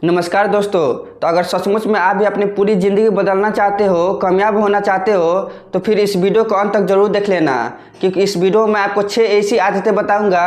नमस्कार दोस्तों। तो अगर सचमुच में आप भी अपनी पूरी ज़िंदगी बदलना चाहते हो, कामयाब होना चाहते हो, तो फिर इस वीडियो को अंत तक ज़रूर देख लेना, क्योंकि इस वीडियो में आपको 6 ऐसी आदतें बताऊंगा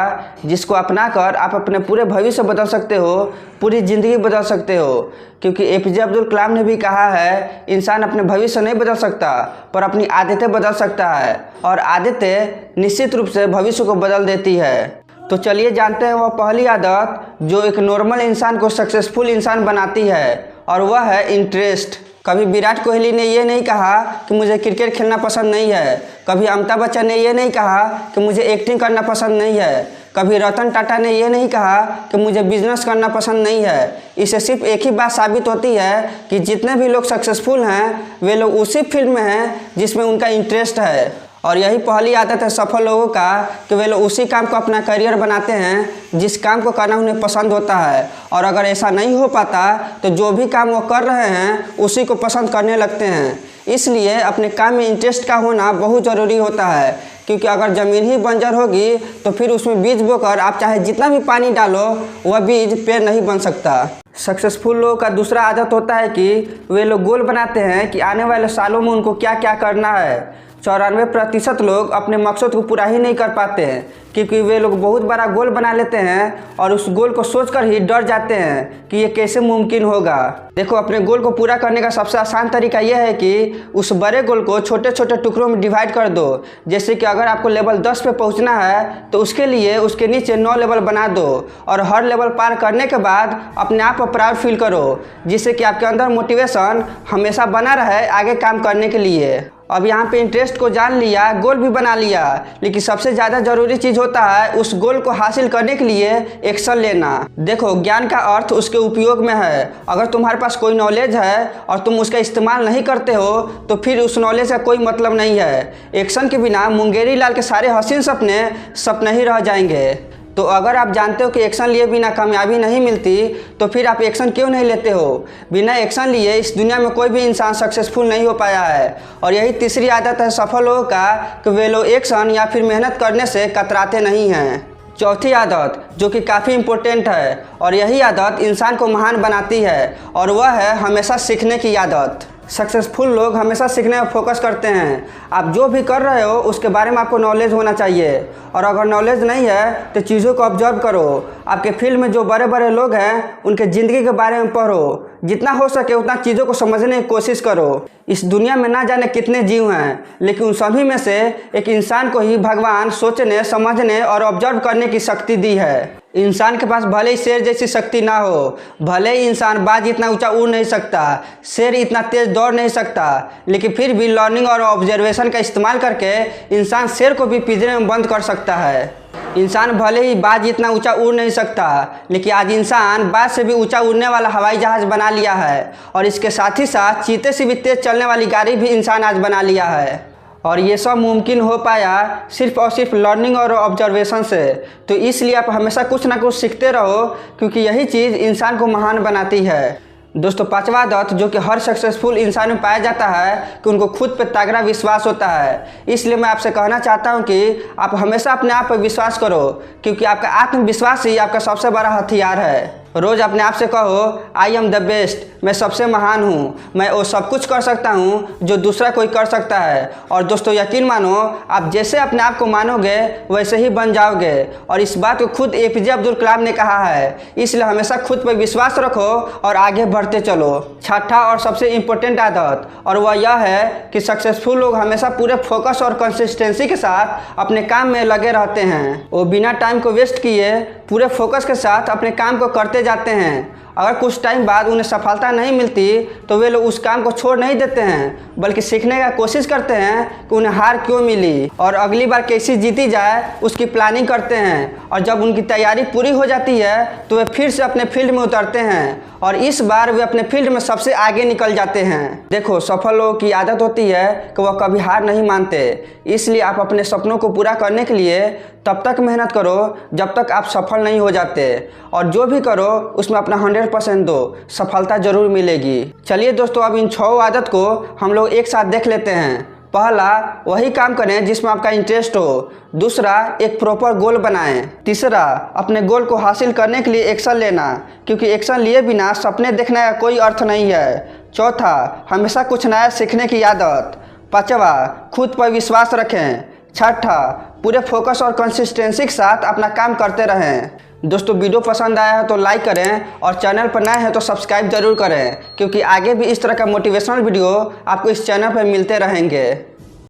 जिसको अपनाकर आप अपने पूरे भविष्य बदल सकते हो, पूरी ज़िंदगी बदल सकते हो। क्योंकि एपीजे अब्दुल कलाम ने भी कहा है, इंसान अपने भविष्य नहीं बदल सकता पर अपनी आदतें बदल सकता है, और आदतें निश्चित रूप से भविष्य को बदल देती है। तो चलिए जानते हैं वह पहली आदत जो एक नॉर्मल इंसान को सक्सेसफुल इंसान बनाती है, और वह है इंटरेस्ट। कभी विराट कोहली ने यह नहीं कहा कि मुझे क्रिकेट खेलना पसंद नहीं है, कभी अमिताभ बच्चन ने यह नहीं कहा कि मुझे एक्टिंग करना पसंद नहीं है, कभी रतन टाटा ने यह नहीं कहा कि मुझे बिजनेस करना पसंद नहीं है। इससे सिर्फ एक ही बात साबित होती है कि जितने भी लोग सक्सेसफुल हैं वे लोग उसी फील्ड में हैं जिसमें उनका इंटरेस्ट है। और यही पहली आदत है सफल लोगों का कि वे लोग उसी काम को अपना करियर बनाते हैं जिस काम को करना उन्हें पसंद होता है। और अगर ऐसा नहीं हो पाता तो जो भी काम वो कर रहे हैं उसी को पसंद करने लगते हैं। इसलिए अपने काम में इंटरेस्ट का होना बहुत ज़रूरी होता है, क्योंकि अगर ज़मीन ही बंजर होगी तो फिर उसमें बीज बोकर आप चाहे जितना भी पानी डालो वह बीज पेड़ नहीं बन सकता। सक्सेसफुल लोगों का दूसरा आदत होता है कि वे लोग गोल बनाते हैं कि आने वाले सालों में उनको क्या क्या करना है। 94% लोग अपने मकसद को पूरा ही नहीं कर पाते हैं, क्योंकि वे लोग बहुत बड़ा गोल बना लेते हैं और उस गोल को सोचकर ही डर जाते हैं कि ये कैसे मुमकिन होगा। देखो, अपने गोल को पूरा करने का सबसे आसान तरीका यह है कि उस बड़े गोल को छोटे छोटे टुकड़ों में डिवाइड कर दो। जैसे कि अगर आपको लेवल 10 पे पहुंचना है तो उसके लिए उसके नीचे 9 लेवल बना दो, और हर लेवल पार करने के बाद अपने आप को प्राउड फील करो, जिससे कि आपके अंदर मोटिवेशन हमेशा बना रहे आगे काम करने के लिए। अब यहाँ पे इंटरेस्ट को जान लिया, गोल भी बना लिया, लेकिन सबसे ज़्यादा ज़रूरी चीज़ होता है उस गोल को हासिल करने के लिए एक्शन लेना। देखो, ज्ञान का अर्थ उसके उपयोग में है। अगर तुम्हारे पास कोई नॉलेज है और तुम उसका इस्तेमाल नहीं करते हो तो फिर उस नॉलेज का कोई मतलब नहीं है। एक्शन के बिना मुंगेरी लाल के सारे हसीन सपने सपने ही रह जाएंगे। तो अगर आप जानते हो कि एक्शन लिए बिना कामयाबी नहीं मिलती तो फिर आप एक्शन क्यों नहीं लेते हो? बिना एक्शन लिए इस दुनिया में कोई भी इंसान सक्सेसफुल नहीं हो पाया है। और यही तीसरी आदत है सफल लोगों का कि वे लोग एक्शन या फिर मेहनत करने से कतराते नहीं हैं। चौथी आदत जो कि काफ़ी इम्पोर्टेंट है, और यही आदत इंसान को महान बनाती है, और वह है हमेशा सीखने की आदत। सक्सेसफुल लोग हमेशा सीखने में फोकस करते हैं। आप जो भी कर रहे हो उसके बारे में आपको नॉलेज होना चाहिए, और अगर नॉलेज नहीं है तो चीज़ों को ऑब्जर्व करो। आपके फील्ड में जो बड़े बड़े लोग हैं उनके ज़िंदगी के बारे में पढ़ो, जितना हो सके उतना चीज़ों को समझने की कोशिश करो। इस दुनिया में ना जाने कितने जीव हैं, लेकिन उन सभी में से एक इंसान को ही भगवान सोचने, समझने और ऑब्जर्व करने की शक्ति दी है। इंसान के पास भले ही शेर जैसी शक्ति ना हो, भले ही इंसान बाज इतना ऊंचा उड़ नहीं सकता, शेर इतना तेज दौड़ नहीं सकता, लेकिन फिर भी लर्निंग और ऑब्जर्वेशन का इस्तेमाल करके इंसान शेर को भी पिंजरे में बंद कर सकता है। इंसान भले ही बाज इतना ऊंचा उड़ नहीं सकता, लेकिन आज इंसान बाज से भी ऊंचा उड़ने वाला हवाई जहाज़ बना लिया है, और इसके साथ ही साथ चीते से भी तेज चलने वाली गाड़ी भी इंसान आज बना लिया है। और ये सब मुमकिन हो पाया सिर्फ और सिर्फ लर्निंग और ऑब्जर्वेशन से। तो इसलिए आप हमेशा कुछ ना कुछ सीखते रहो, क्योंकि यही चीज़ इंसान को महान बनाती है। दोस्तों, पांचवा आदत जो कि हर सक्सेसफुल इंसान में पाया जाता है कि उनको खुद पे तगड़ा विश्वास होता है। इसलिए मैं आपसे कहना चाहता हूं कि आप हमेशा अपने आप पर विश्वास करो, क्योंकि आपका आत्मविश्वास ही आपका सबसे बड़ा हथियार है। रोज़ अपने आप से कहो, आई एम द बेस्ट, मैं सबसे महान हूँ, मैं वो सब कुछ कर सकता हूँ जो दूसरा कोई कर सकता है। और दोस्तों, यकीन मानो, आप जैसे अपने आप को मानोगे वैसे ही बन जाओगे। और इस बात को खुद एपीजे अब्दुल कलाम ने कहा है। इसलिए हमेशा खुद पर विश्वास रखो और आगे बढ़ते चलो। छठा और सबसे इम्पोर्टेंट आदत, और वह यह है कि सक्सेसफुल लोग हमेशा पूरे फोकस और कंसिस्टेंसी के साथ अपने काम में लगे रहते हैं। वो बिना टाइम को वेस्ट किए पूरे फोकस के साथ अपने काम को करते जाते हैं। अगर कुछ टाइम बाद उन्हें सफलता नहीं मिलती तो वे लोग उस काम को छोड़ नहीं देते हैं, बल्कि सीखने का कोशिश करते हैं कि उन्हें हार क्यों मिली और अगली बार कैसी जीती जाए उसकी प्लानिंग करते हैं। और जब उनकी तैयारी पूरी हो जाती है तो वे फिर से अपने फील्ड में उतरते हैं, और इस बार वे अपने फील्ड में सबसे आगे निकल जाते हैं। देखो, सफल लोगों की आदत होती है कि वह कभी हार नहीं मानते। इसलिए आप अपने सपनों को पूरा करने के लिए तब तक मेहनत करो जब तक आप सफल नहीं हो जाते, और जो भी करो उसमें अपना 100% दो, सफलता जरूर मिलेगी। चलिए दोस्तों, अब इन 6 आदत को हम लोग एक साथ देख लेते हैं। पहला, वही काम करें जिसमें आपका इंटरेस्ट हो। दूसरा, एक प्रॉपर गोल बनाएं। तीसरा, अपने गोल को हासिल करने के लिए एक्शन लेना, क्योंकि एक्शन लिए बिना सपने देखने का कोई अर्थ नहीं है। चौथा, हमेशा कुछ नया सीखने की आदत। पांचवा, खुद पर विश्वास रखें। छठा, पूरे फोकस और कंसिस्टेंसी के साथ अपना काम करते रहें। दोस्तों, वीडियो पसंद आया है तो लाइक करें और चैनल पर नए हैं तो सब्सक्राइब जरूर करें, क्योंकि आगे भी इस तरह का मोटिवेशनल वीडियो आपको इस चैनल पर मिलते रहेंगे।